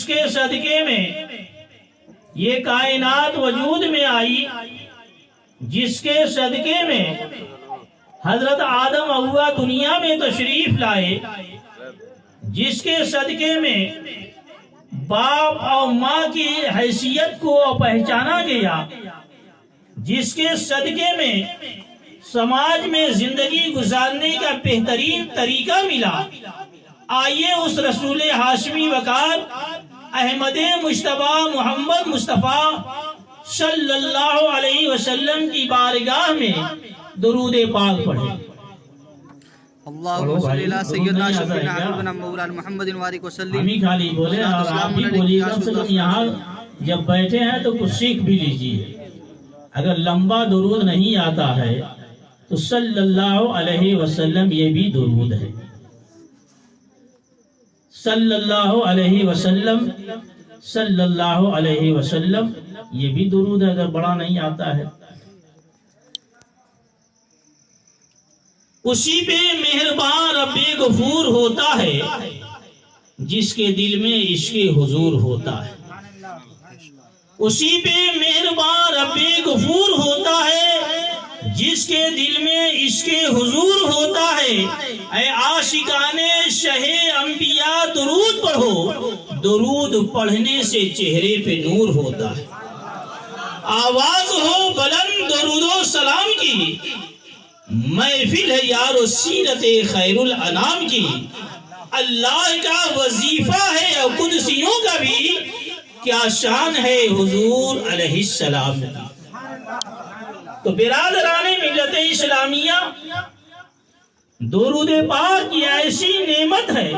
کے صدقے میں یہ کائنات وجود میں آئی، جس کے صدقے میں حضرت آدم حوا دنیا میں تشریف لائے، جس کے صدقے میں باپ اور ماں کی حیثیت کو پہچانا گیا، جس کے صدقے میں سماج میں زندگی گزارنے کا بہترین طریقہ ملا، آئیے اس رسول ہاشمی وقار احمد مجتبی محمد مصطفیٰ صلی اللہ علیہ وسلم کی بارگاہ میں درود پاک پڑھیں۔ اللہم صلی اللہ سیدنا شفیعنا حبیبنا مولانا محمد وآلہ وسلم۔ ہم ہی خالی بولے اور آپ بھی بولیے گا۔ ہم یہاں جب بیٹھے ہیں تو کچھ سیکھ بھی لیجیے۔ اگر لمبا درود نہیں آتا ہے تو صلی اللہ علیہ وسلم یہ بھی درود ہے۔ صلی اللہ علیہ وسلم، صلی اللہ علیہ وسلم یہ بھی درود ہے، اگر بڑا نہیں آتا ہے۔ اسی پہ مہربان رب غفور ہوتا ہے جس کے دل میں عشق حضور ہوتا ہے۔ اسی پہ مہربان رب غفور ہوتا ہے جس کے دل میں عشق حضور ہوتا ہے۔ اے عاشقان شہ انبیاء درود پڑھو، درود پڑھنے سے چہرے پہ نور ہوتا ہے۔ آواز ہو بلند درود و سلام کی، محفل ہے یار و سیرت خیر الانام کی۔ اللہ کا وظیفہ ہے اور قدسیوں کا بھی، کیا شان ہے حضور علیہ السلام کی۔ تو برادران ملت اسلامیہ، درود پاک کی ایسی نعمت ہے،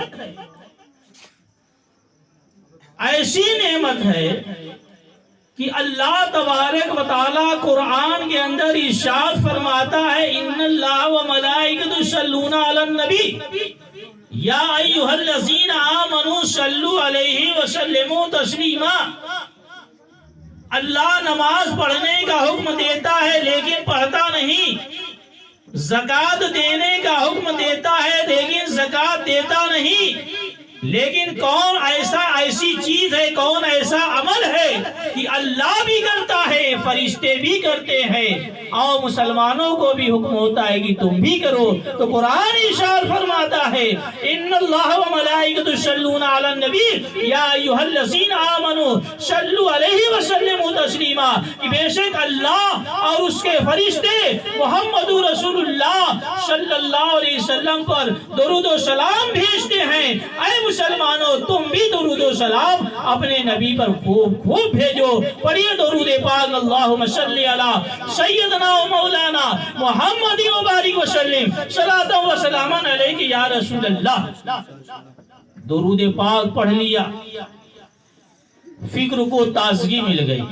ایسی نعمت ہے کہ اللہ تبارک و تعالی قرآن کے اندر ارشاد فرماتا ہے ان اللہ و ملائکۃ یصلون علی النبی یا ایھا الذین آمنوا صلوا علیہ وسلموا تسلیما۔ اللہ نماز پڑھنے کا حکم دیتا ہے لیکن پڑھتا نہیں، زکوٰۃ دینے کا حکم دیتا ہے لیکن زکوٰۃ دیتا نہیں۔ لیکن کون ایسی چیز ہے، کون ایسا عمل ہے کہ اللہ بھی کرتا ہے، فرشتے بھی کرتے ہیں اور مسلمانوں کو بھی حکم ہوتا ہے کہ تم بھی کرو؟ تو قرآن ارشاد فرماتا ہے ان اللہ و ملائکۃ یصلون علی النبی یا ایھا الذین آمنوا صلوا علیہ وسلموا تسلیما، کہ بے شک اللہ اور اس کے فرشتے محمد رسول اللہ صلی اللہ علیہ وسلم پر درود و سلام بھیجتے ہیں۔ اے مسلمانوں، تم بھی درود و سلام اپنے نبی پر خوب خوب بھیجو۔ پڑھیے درود پاک، اللہم صلی علی سیدنا و مولانا محمد وبارک وسلم صلاۃ و سلام علیک یا رسول اللہ۔ درود پاک پڑھ لیا، فکر کو تازگی مل گئی۔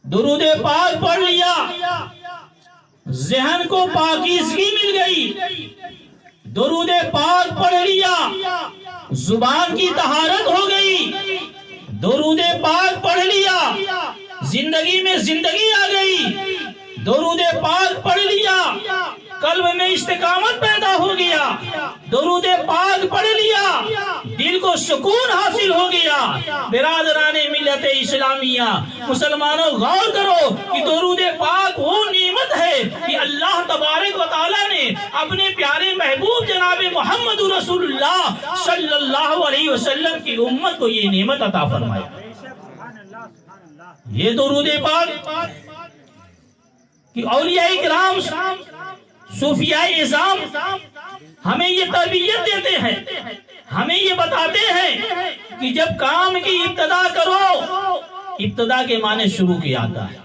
درود پاک پڑھ لیا، ذہن کو پاکیزگی مل گئی۔ درود پاک پڑھ لیا، زبان کی طہارت ہو گئی۔ درود پاک پڑھ لیا، زندگی میں زندگی آ گئی۔ درود پاک پڑھ لیا، قلب میں استقامت پیدا ہو گیا۔ درود پاک پڑھ لیا، دل کو سکون حاصل ہو گیا۔ برادران ملت اسلامیہ، مسلمانوں غور کرو کہ درود پاک وہ نعمت ہے کہ اللہ تبارک و تعالیٰ نے اپنے پیارے محبوب جناب محمد رسول اللہ صلی اللہ علیہ وسلم کی امت کو یہ نعمت عطا فرمایا۔ یہ درود پاک کہ اولیاء کرام صوفیاء اعظام ہمیں یہ تربیت دیتے ہیں، ہمیں یہ بتاتے ہیں کہ جب کام کی ابتدا کرو، ابتدا کے معنی شروع کیا آتا ہے،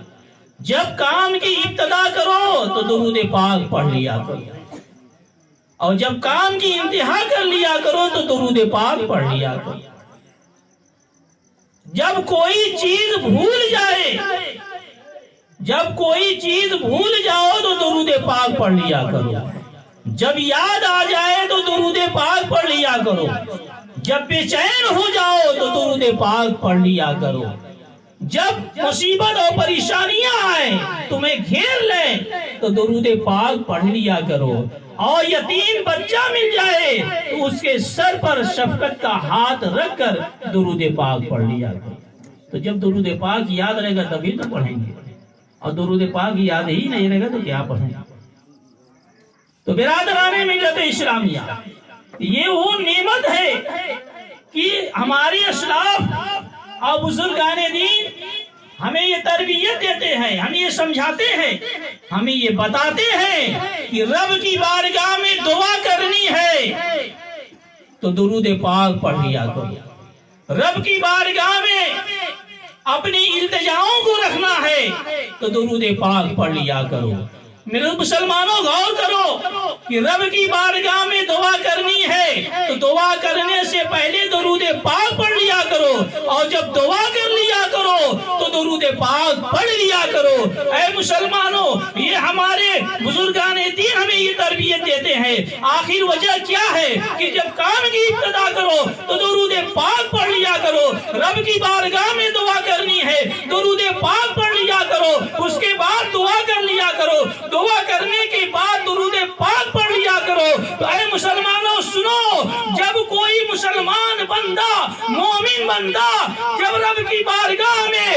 جب کام کی ابتدا کرو تو درود پاک پڑھ لیا کرو، اور جب کام کی انتہا کر لیا کرو تو درود پاک پڑھ لیا کرو۔ جب کوئی چیز بھول جائے، جب کوئی چیز بھول جاؤ تو درود پاک پڑھ لیا کرو۔ جب یاد آ جائے تو درود پاک پڑھ لیا کرو۔ جب بے چین ہو جاؤ تو درود پاک پڑھ لیا کرو۔ جب مصیبت اور پریشانیاں آئیں، تمہیں گھیر لیں تو درود پاک پڑھ لیا کرو۔ اور یتیم بچہ مل جائے تو اس کے سر پر شفقت کا ہاتھ رکھ کر درود پاک پڑھ لیا کرو۔ تو جب درود پاک یاد رہے گا تبھی تو پڑھیں گے، اور درود پاک یاد ہی نہیں رہے گا تو کیا پڑھیں گے؟ تو برادران ملت اسلامیہ، یہ وہ نعمت ہے کہ ہمارے اسلاف اور بزرگان دین ہمیں یہ تربیت دیتے ہیں، ہمیں یہ سمجھاتے ہیں، ہمیں یہ بتاتے ہیں کہ رب کی بارگاہ میں دعا کرنی ہے تو درود پاک پڑھ لیا کرو۔ رب کی بارگاہ میں اپنی التجاؤں کو رکھنا ہے تو درود پاک پڑھ لیا کرو۔ میرے مسلمانوں غور کرو کہ رب کی بارگاہ میں دعا کرنی ہے تو دعا کرنے سے پہلے درود پاک پڑھ لیا کرو، اور جب دعا کر لیا کرو تو درود پاک پڑھ لیا کرو۔ اے مسلمانوں، یہ ہمارے بزرگان دین ہمیں یہ تربیت دیتے ہیں۔ آخر وجہ کیا ہے کہ جب کام کی ابتدا کرو تو درود پاک پڑھ لیا کرو۔ رب کی بارگاہ میں دعا کرنی ہے، درود پاک پڑھ لیا کرو، اس کے بعد دعا کر لیا کرو، دعا کرنے کے بعد درود پاک پڑھ لیا کرو۔ تو اے مسلمانوں سنو، جب کوئی مسلمان بندہ، مومن بندہ جب رب کی بارگاہ میں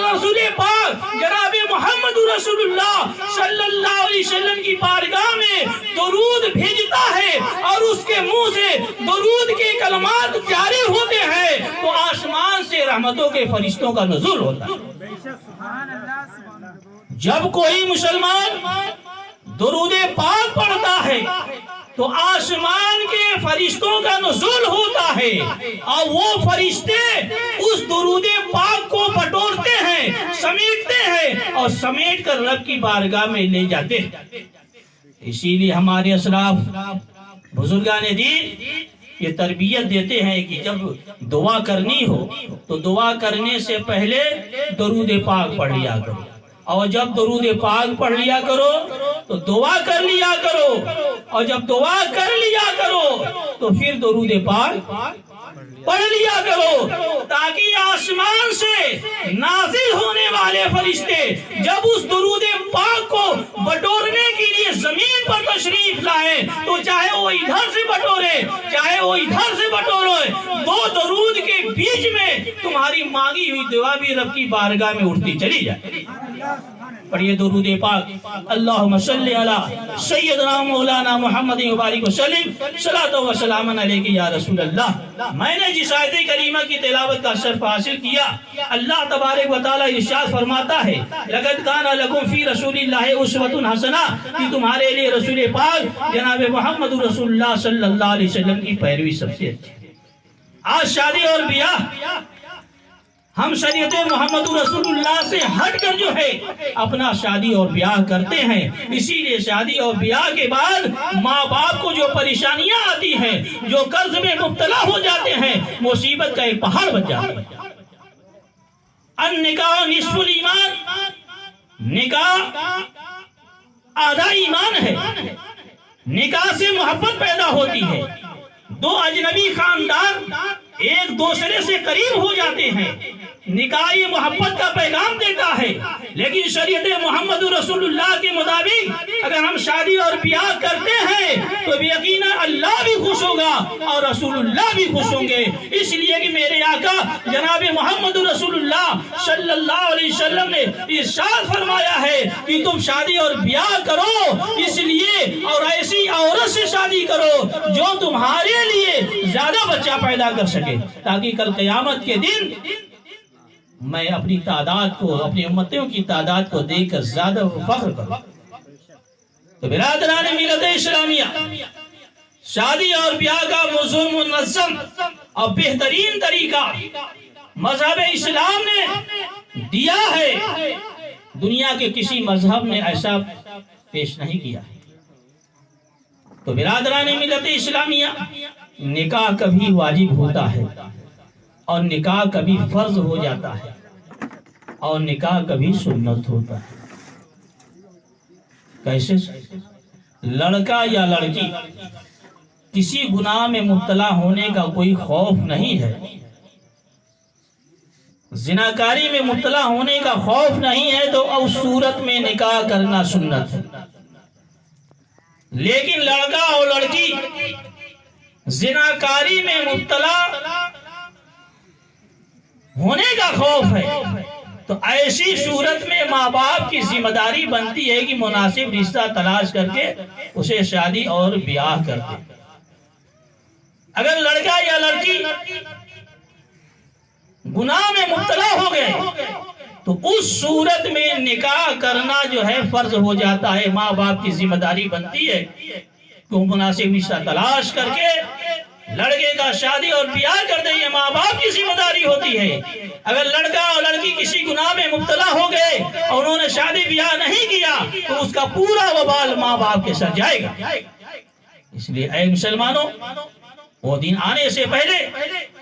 رسول پاک جناب محمد رسول اللہ صلی اللہ علیہ وسلم کی بارگاہ میں درود بھیجتا ہے اور اس کے منہ سے درود کے کلمات جاری ہوتے ہیں تو آسمان سے رحمتوں کے فرشتوں کا نزول ہوتا ہے۔ جب کوئی مسلمان درود پاک پڑھتا ہے تو آسمان کے فرشتوں کا نزول ہوتا ہے، اور وہ فرشتے اس درود پاک کو بٹورتے ہیں، سمیٹتے ہیں، اور سمیٹ کر رب کی بارگاہ میں لے جاتے ہیں۔ اسی لیے ہمارے اسلاف بزرگان دین یہ تربیت دیتے ہیں کہ جب دعا کرنی ہو تو دعا کرنے سے پہلے درود پاک پڑھ لیا کرو، اور جب درود پاک پڑھ لیا کرو تو دعا کر لیا کرو، اور جب دعا کر لیا کرو تو پھر درود پاک پڑھ لیا کرو، تاکہ آسمان سے نازل ہونے والے فرشتے جب اس درود پاک کو بٹورنے کے لیے زمین پر تشریف لائیں تو چاہے وہ ادھر سے بٹورے چاہے وہ ادھر سے بٹورے، دو درود کے بیچ میں تمہاری مانگی ہوئی دعا بھی رب کی بارگاہ میں اٹھتی چلی جائے۔ پڑھیے درود پاک، اللہم صلی علی سیدنا مولانا محمد وبارک وسلم، صلاۃ و سلام علیک یا رسول اللہ۔ میں نے جس آیت کریمہ کی تلاوت کا شرف حاصل کیا، اللہ تبارک و تعالی ارشاد فرماتا ہے لقد کان لکم فی رسول اللہ اسوۃ حسنہ، کہ تمہارے لیے رسول پاک جناب محمد رسول اللہ صلی اللہ علیہ وسلم کی پیروی سب سے اچھی۔ آج شادی اور بیاہ ہم شریعت محمد رسول اللہ سے ہٹ کر جو ہے اپنا شادی اور بیاہ کرتے ہیں، اسی لیے شادی اور بیاہ کے بعد ماں باپ کو جو پریشانیاں آتی ہیں، جو قرض میں مبتلا ہو جاتے ہیں، مصیبت کا ایک پہاڑ بن جاتا ہے۔ النکاح نصف الایمان، نکاح آدھا ایمان ہے۔ نکاح سے محبت پیدا ہوتی ہے، دو اجنبی خاندان ایک دوسرے سے قریب ہو جاتے ہیں، نکاح محبت کا پیغام دیتا ہے۔ لیکن شریعت محمد رسول اللہ کے مطابق اگر ہم شادی اور بیاہ کرتے ہیں تو یقیناً اللہ بھی خوش ہوگا اور رسول اللہ بھی خوش ہوں گے، اس لیے کہ میرے آقا جناب محمد رسول اللہ صلی اللہ علیہ وسلم نے ارشاد فرمایا ہے کہ تم شادی اور بیاہ کرو اس لیے، اور ایسی عورت سے شادی کرو جو تمہارے لیے زیادہ بچہ پیدا کر سکے، تاکہ کل قیامت کے دن میں اپنی تعداد کو، اپنی امتوں کی تعداد کو دیکھ کر زیادہ فخر کروں۔ تو برادران ملت اسلامیہ، شادی اور بیاہ کا موضوع منظم اور بہترین طریقہ مذہب اسلام نے دیا ہے، دنیا کے کسی مذہب نے ایسا پیش نہیں کیا ہے۔ تو برادران ملت اسلامیہ، نکاح کبھی واجب ہوتا ہے اور نکاح کبھی فرض ہو جاتا ہے اور نکاح کبھی سنت ہوتا ہے۔ کیسے؟ لڑکا یا لڑکی کسی گناہ میں مبتلا ہونے کا کوئی خوف نہیں ہے، زناکاری میں مبتلا ہونے کا خوف نہیں ہے، تو اس صورت میں نکاح کرنا سنت ہے۔ لیکن لڑکا اور لڑکی زناکاری میں مبتلا ہونے کا خوف ہے، تو ایسی صورت میں ماں باپ کی ذمہ داری بنتی ہے کہ مناسب رشتہ تلاش کر کے اسے شادی اور بیاہ کر دے۔ اگر لڑکا یا لڑکی گناہ میں مبتلا ہو گئے تو اس صورت میں نکاح کرنا جو ہے فرض ہو جاتا ہے۔ ماں باپ کی ذمہ داری بنتی ہے کہ وہ مناسب رشتہ تلاش کر کے لڑکے کا شادی اور بیاہ کر دے، یہ ماں باپ کی ذمہ داری ہوتی ہے۔ اگر لڑکا اور لڑکی کسی گناہ میں مبتلا ہو گئے اور انہوں نے شادی بیاہ نہیں کیا تو اس کا پورا وبال ماں باپ کے سر جائے گا۔ اس لیے اے مسلمانوں، وہ دن آنے سے پہلے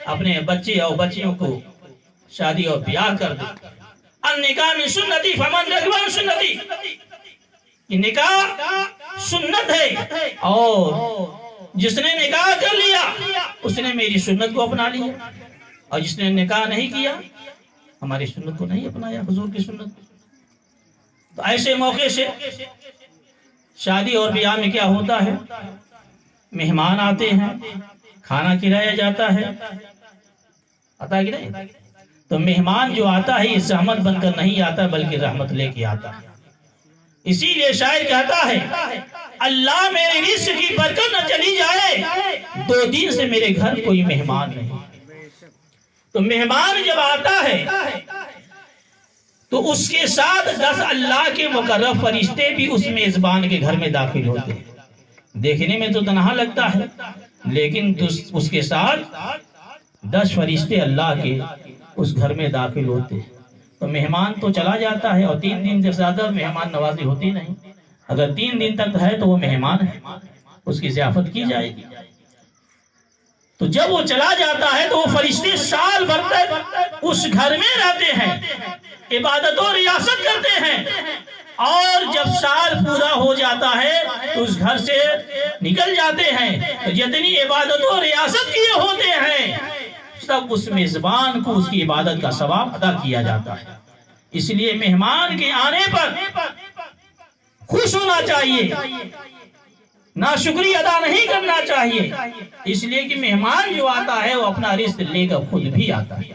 اپنے بچے اور بچیوں کو شادی اور بیاہ کر دے۔ النکاح من سنتی فمن رغب عن سنتی، نکاح سنت ہے اور جس نے نکاح کر لیا اس نے میری سنت کو اپنا لیا، اور جس نے نکاح نہیں کیا ہماری سنت کو نہیں اپنایا، حضور کی سنت کو۔ تو ایسے موقع سے شادی اور بیاہ میں کیا ہوتا ہے؟ مہمان آتے ہیں، کھانا کھلایا جاتا ہے، آتا کہ نہیں؟ تو مہمان جو آتا ہے یہ زحمت بن کر نہیں آتا بلکہ رحمت لے کے آتا ہے۔ اسی لیے شاعر کہتا ہے اللہ میرے رزق کی برکت نہ چلی جائے، 2 دن سے میرے گھر کوئی مہمان نہیں۔ تو مہمان جب آتا ہے تو اس کے ساتھ 10 اللہ کے مقرب فرشتے بھی اس میزبان کے گھر میں داخل ہوتے ہیں۔ دیکھنے میں تو تنہا لگتا ہے لیکن اس کے ساتھ 10 فرشتے اللہ کے اس گھر میں داخل ہوتے ہیں۔ تو مہمان تو چلا جاتا ہے اور 3 دن سے زیادہ مہمان نوازی ہوتی نہیں۔ اگر 3 دن تک ہے تو وہ مہمان ہے، اس کی ضیافت کی جائے گی۔ تو جب وہ چلا جاتا ہے تو وہ فرشتے سال بھر تک اس گھر میں رہتے ہیں، عبادت و ریاست کرتے ہیں، اور جب سال پورا ہو جاتا ہے تو اس گھر سے نکل جاتے ہیں۔ تو جتنی عبادت و ریاست کیے ہوتے ہیں سب اس میزبان کو اس کی عبادت کا ثواب ادا کیا جاتا ہے۔ اس لیے مہمان کے آنے پر خوش ہونا چاہیے، ناشکری ادا نہیں کرنا چاہیے، اس لیے کہ مہمان جو آتا ہے وہ اپنا رزق لے کر خود بھی آتا ہے۔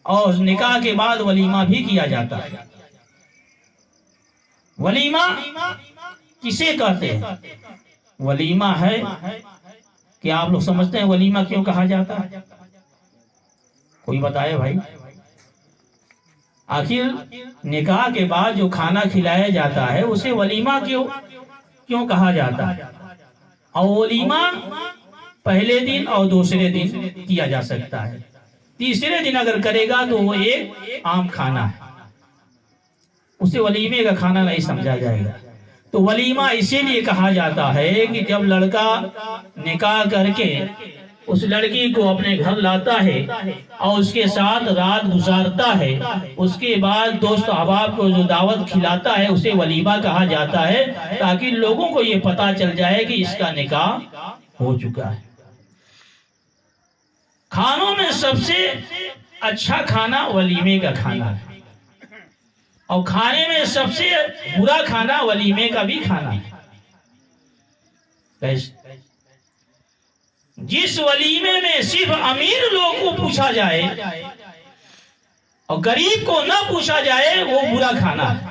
اور نکاح کے بعد ولیمہ بھی کیا جاتا ہے۔ ولیمہ کسے کہتے ہیں؟ ولیمہ ہے، کیا آپ لوگ سمجھتے ہیں ولیمہ کیوں کہا جاتا ہے؟ کوئی بتائے بھائی۔ آخر نکاح کے بعد جو کھانا کھلایا جاتا ہے اسے ولیمہ کیوں کہا جاتا ہے؟ اور ولیمہ پہلے دن اور دوسرے دن کیا جا سکتا ہے، تیسرے دن اگر کرے گا تو وہ ایک عام کھانا ہے، اسے ولیمے کا کھانا نہیں سمجھا جائے گا۔ تو ولیمہ اسی لیے کہا جاتا ہے کہ جب لڑکا نکاح کر کے اس لڑکی کو اپنے گھر لاتا ہے اور اس کے ساتھ رات گزارتا ہے، اس کے بعد دوست احباب کو جو دعوت کھلاتا ہے اسے ولیمہ کہا جاتا ہے، تاکہ لوگوں کو یہ پتا چل جائے کہ اس کا نکاح ہو چکا ہے۔ کھانوں میں سب سے اچھا کھانا ولیمے کا کھانا ہے، اور کھانے میں سب سے برا کھانا ولیمے کا بھی کھانا ہے۔ جس ولیمے میں صرف امیر لوگ کو پوچھا جائے اور غریب کو نہ پوچھا جائے وہ برا کھانا ہے۔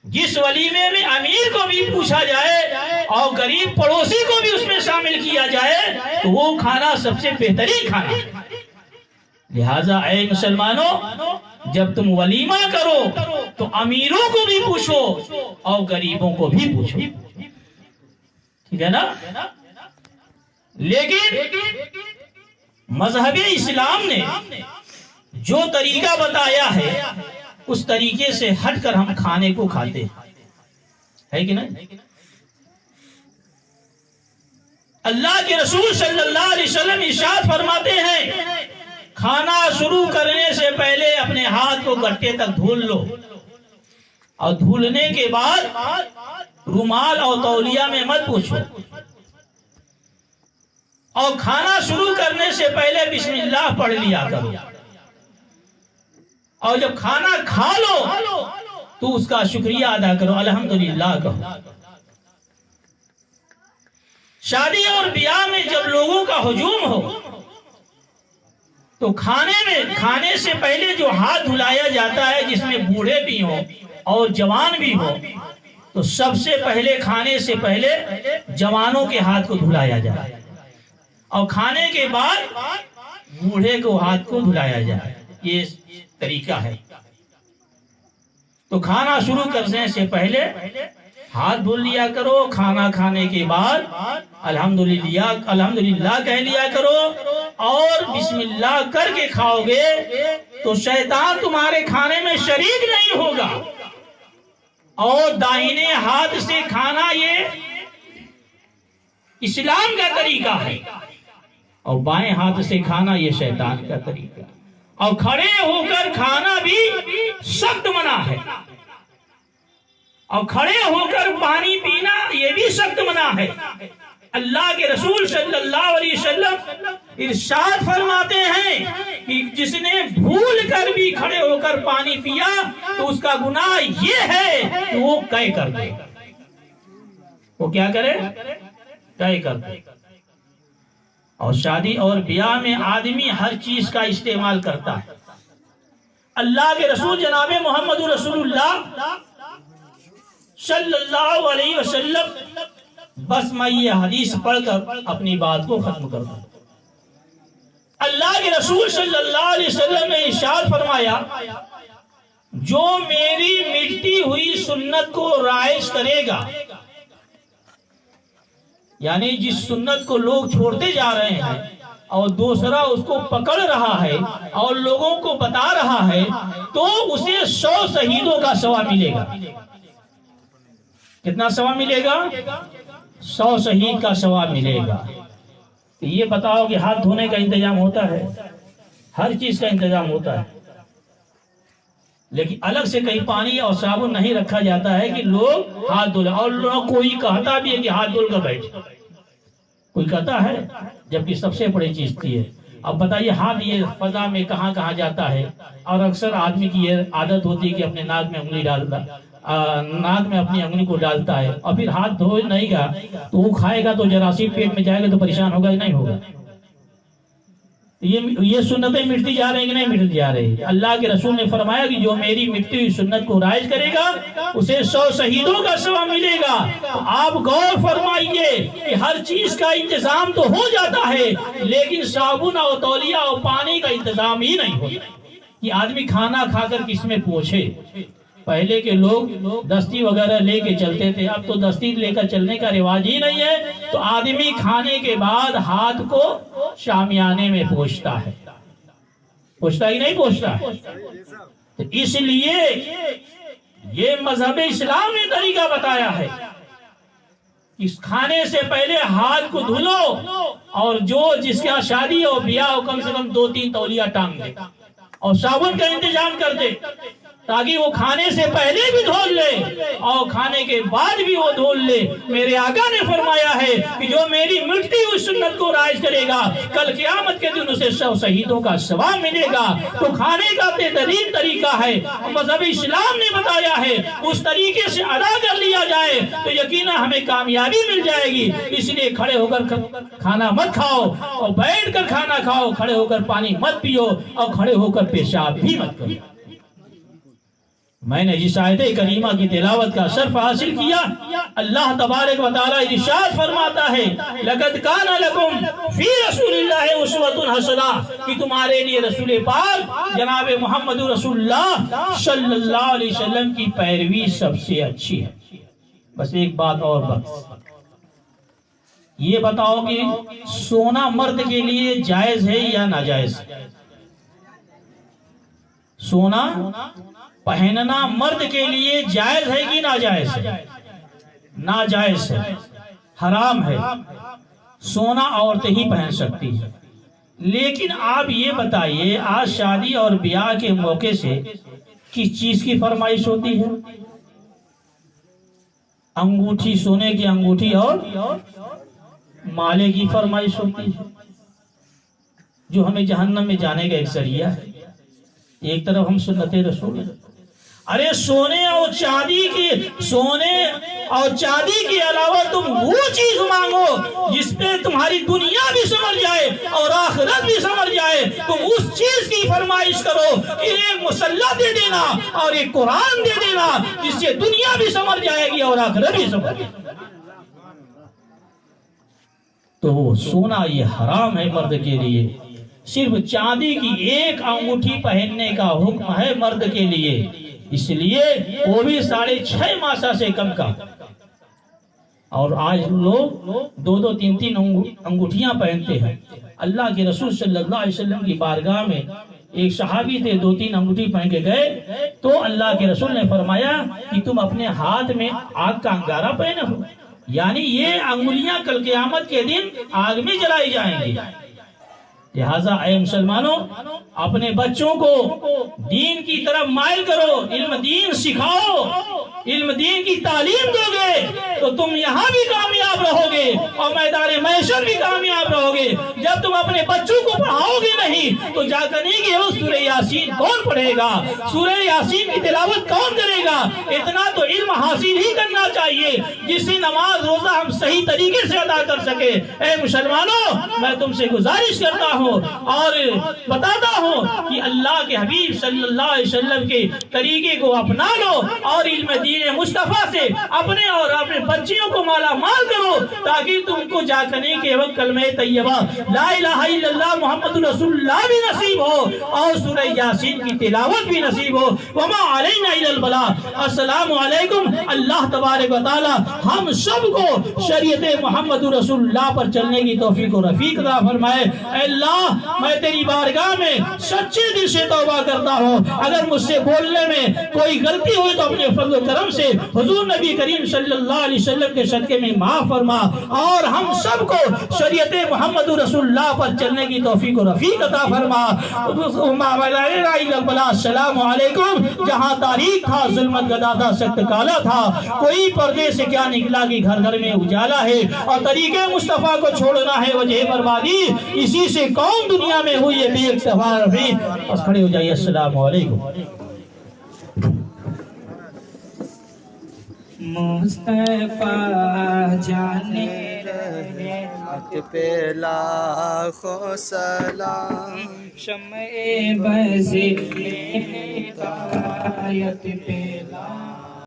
جس ولیمے میں امیر کو بھی پوچھا جائے اور غریب پڑوسی کو بھی اس میں شامل کیا جائے تو وہ کھانا سب سے بہترین کھانا ہے۔ لہٰذا اے مسلمانوں، جب تم ولیمہ کرو تو امیروں کو بھی پوچھو اور غریبوں کو بھی پوچھو، ٹھیک ہے نا؟ لیکن مذہب اسلام نے جو طریقہ بتایا ہے اس طریقے سے ہٹ کر ہم کھانے کو کھاتے ہیں، ہے کہ نہیں؟ اللہ کے رسول صلی اللہ علیہ وسلم ارشاد فرماتے ہیں کھانا شروع کرنے سے پہلے اپنے ہاتھ کو گٹے تک دھول لو، اور دھولنے کے بعد رومال اور تولیہ میں مت پوچھو، اور کھانا شروع کرنے سے پہلے بسم اللہ پڑھ لیا کرو، اور جب کھانا کھا لو تو اس کا شکریہ ادا کرو، الحمدللہ کہو۔ شادی اور بیاہ میں جب لوگوں کا ہجوم ہو تو کھانے سے پہلے جو ہاتھ دھلایا جاتا ہے، جس میں بوڑھے بھی ہوں اور جوان بھی ہو، تو سب سے پہلے کھانے سے پہلے جوانوں کے ہاتھ کو دھلایا جائے اور کھانے کے بعد بوڑھے کو ہاتھ کو دھلایا جائے۔ یہ طریقہ ہے۔ تو کھانا شروع کرنے سے پہلے ہاتھ دھل لیا کرو، کھانا کھانے کے بعد الحمدللہ کہہ لیا کرو، اور بسم اللہ کر کے کھاؤ گے تو شیطان تمہارے کھانے میں شریک نہیں ہوگا۔ اور داہنے ہاتھ سے کھانا یہ اسلام کا طریقہ ہے، اور بائیں ہاتھ سے کھانا یہ شیطان کا طریقہ ہے۔ اور کھڑے ہو کر کھانا بھی سخت منع ہے، اور کھڑے ہو کر پانی پینا یہ بھی سخت منع ہے۔ اللہ کے رسول صلی اللہ علیہ وسلم ارشاد فرماتے ہیں کہ جس نے بھول کر بھی کھڑے ہو کر پانی پیا تو اس کا گناہ یہ ہے کہ وہ قے کر دے۔ وہ کیا کرے؟ قے کر دے۔ اور شادی اور بیاہ میں آدمی ہر چیز کا استعمال کرتا ہے۔ اللہ کے رسول جناب محمد رسول اللہ صلی اللہ علیہ وسلم، بس میں یہ حدیث پڑھ کر اپنی بات کو ختم کر دوں۔ اللہ کے رسول صلی اللہ علیہ وسلم نے ارشاد فرمایا، جو میری مٹی ہوئی سنت کو رائج کرے گا، یعنی جس سنت کو لوگ چھوڑتے جا رہے ہیں اور دوسرا اس کو پکڑ رہا ہے اور لوگوں کو بتا رہا ہے، تو اسے 100 شہیدوں کا ثواب ملے گا۔ کتنا ثواب ملے گا؟ 100 شہید کا ثواب ملے گا۔ یہ بتاؤ کہ ہاتھ دھونے کا انتظام ہوتا ہے، ہر چیز کا انتظام ہوتا ہے، لیکن الگ سے کہیں پانی اور صابن نہیں رکھا جاتا ہے کہ لوگ ہاتھ دھولیں۔ اور لوگ کوئی کہتا بھی ہے کہ ہاتھ دھول کر بیٹھ، کوئی کہتا ہے، جبکہ سب سے بڑی چیز تھی ہے۔ اب بتائیے ہاتھ یہ فضا میں کہاں کہاں جاتا ہے، اور اکثر آدمی کی یہ عادت ہوتی ہے کہ اپنے ناک میں انگلی ڈالتا، ناک میں اپنی انگلی کو ڈالتا ہے، اور پھر ہاتھ دھو نہیں گا تو وہ کھائے گا تو جراثیم پیٹ میں جائے گا تو پریشان ہوگا ہی نہیں ہوگا۔ یہ سنتیں مٹتی جا رہی ہیں کہ نہیں مٹتی جا رہی؟ اللہ کے رسول نے فرمایا کہ جو میری مٹتی ہوئی سنت کو رائج کرے گا اسے 100 شہیدوں کا ثواب ملے گا۔ تو آپ غور فرمائیے کہ ہر چیز کا انتظام تو ہو جاتا ہے، لیکن صابن اور تولیہ اور پانی کا انتظام ہی نہیں ہوتا کہ آدمی کھانا کھا کر کس میں پوچھے۔ پہلے کے لوگ دستی وغیرہ لے کے چلتے تھے، اب تو دستی لے کر چلنے کا رواج ہی نہیں ہے۔ تو آدمی کھانے کے بعد ہاتھ کو شامیانے میں پوچھتا ہے، پوچھتا ہی نہیں پوچھتا۔ تو اس لیے یہ مذہب اسلام نے طریقہ بتایا ہے، اس کھانے سے پہلے ہاتھ کو دھلو، اور جس کا شادی ہو بیاہ ہو کم سے کم 2-3 تولیہ ٹانگ دے، اور صابن کا انتظام کر دے تاکہ وہ کھانے سے پہلے بھی دھول لے اور کھانے کے بعد بھی وہ دھول لے۔ میرے آقا نے فرمایا ہے کہ جو میری مٹتی ہوئی سنت کو رائج کرے گا کل قیامت کے دن اسے 100 شہیدوں کا ثواب ملے گا۔ تو کھانے کا بہترین طریقہ ہے، مذہب اسلام نے بتایا ہے، اس طریقے سے ادا کر لیا جائے تو یقینا ہمیں کامیابی مل جائے گی۔ اس لیے کھڑے ہو کر کھانا مت کھاؤ، اور بیٹھ کر کھانا کھاؤ، کھڑے ہو کر پانی مت پیو، اور کھڑے ہو کر پیشاب بھی مت کرو۔ میں نے جس آیت کریمہ کی تلاوت کا شرف حاصل کیا، اللہ تبارک و تعالی ارشاد فرماتا ہے، لَقَدْ كَانَ لَكُمْ فِي رَسُولِ اللَّهِ أُسْوَةٌ حَسَنَةٌ، کہ تمہارے لیے رسول پاک جناب محمد رسول اللہ صلی اللہ علیہ وسلم کی پیروی سب سے اچھی ہے۔ بس ایک بات اور بس یہ بتاؤ کہ سونا مرد کے لیے جائز ہے یا ناجائز؟ سونا پہننا مرد کے لیے جائز ہے کہ ناجائز ہے؟ ناجائز ہے، حرام ہے۔ سونا عورتیں ہی پہن سکتی ہیں۔ لیکن آپ یہ بتائیے، آج شادی اور بیاہ کے موقع سے کس چیز کی فرمائش ہوتی ہے؟ انگوٹھی، سونے کی انگوٹھی اور مالے کی فرمائش ہوتی ہے، جو ہمیں جہنم میں جانے کا ایک ذریعہ ہے۔ ایک طرف ہم سنت رسول، ارے سونے اور چاندی کے علاوہ تم وہ چیز مانگو جس پہ تمہاری دنیا بھی سمجھ جائے اور آخرت بھی سمجھ جائے، تم اس چیز کی فرمائش کرو کہ ایک مسلح دے دینا اور ایک قرآن دے دینا جس سے دنیا بھی سمجھ جائے گی اور آخرت بھی سمجھ جائے گی۔ تو سونا یہ حرام ہے مرد کے لیے، صرف چاندی کی ایک انگوٹھی پہننے کا حکم ہے مرد کے لیے، اس لیے وہ بھی 6.5 ماسا سے کم کا۔ اور آج لوگ 2 3 انگوٹھیاں پہنتے ہیں۔ اللہ کے رسول صلی اللہ علیہ وسلم کی بارگاہ میں ایک صحابی تھے، 2 3 انگوٹھی پہن کے گئے تو اللہ کے رسول نے فرمایا کہ تم اپنے ہاتھ میں آگ کا انگارہ پہنے ہو، یعنی یہ انگلیاں کل قیامت کے دن آگ میں جلائی جائیں گی۔ لہٰذا اے مسلمانوں، اپنے بچوں کو دین کی طرف مائل کرو، علم دین سکھاؤ، علم دین کی تعلیم دو گے تو تم یہاں بھی کامیاب رہو گے اور میدان محشر بھی کامیاب رہو گے۔ جب تم اپنے بچوں کو پڑھاؤ گے نہیں تو جا کر نہیں کہ سورہ یاسین کون پڑھے گا، سورہ یاسین کی تلاوت کون کرے گا؟ اتنا تو علم حاصل ہی کرنا چاہیے جس سے نماز روزہ ہم صحیح طریقے سے ادا کر سکے۔ اے مسلمانوں، میں تم سے گزارش کرتا ہوں اور بتاتا ہوں کہ اللہ کے حبیب صلی اللہ علیہ وسلم کے طریقے کو اپنا لو اور علم دین مصطفیٰ سے اپنے اور اپنے بچیوں کو مالا مال کرو تاکہ تم کو جا کرنے کے وقت کلمہ طیبہ لا الہ الا اللہ محمد رسول اللہ بھی نصیب ہو اور سورہ یاسین کی تلاوت بھی نصیب ہو۔ وما علینا الا البلاغ۔ السلام علیکم۔ اللہ تبارک و تعالی ہم سب کو شریعت محمد رسول اللہ پر چلنے کی توفیق و رفیق عطا فرمائے۔ اے اللہ، میں تیری بارگاہ میں سچے دل سے توبہ کرتا ہوں، اگر مجھ سے بولنے میں کوئی غلطی ہوئی تو اپنے فضل و کرم سے حضور نبی کریم صلی اللہ علیہ وسلم کے صدقے میں معاف فرما اور ہم سب کو شریعت محمد رسول اللہ پر چلنے کی توفیق و رفیق عطا فرما۔ السلام علیکم۔ جہاں تاریخ تھا، ظلمت گدا تھا، سخت کالا تھا، کوئی پردے سے کیا نکلا کہ گھر گھر میں اجالا ہے، اور طریقے مصطفیٰ کو چھوڑنا ہے وجہ بربادی، اسی سے قوم دنیا میں ہوئی ہے بے اکتفا رفیع۔ بس کھڑے ہو جائیے۔ السلام علیکم۔ مصطفیٰ جانے رحمت پہ لاکھوں سلام، شمع بزم ہدایت پہ لاکھوں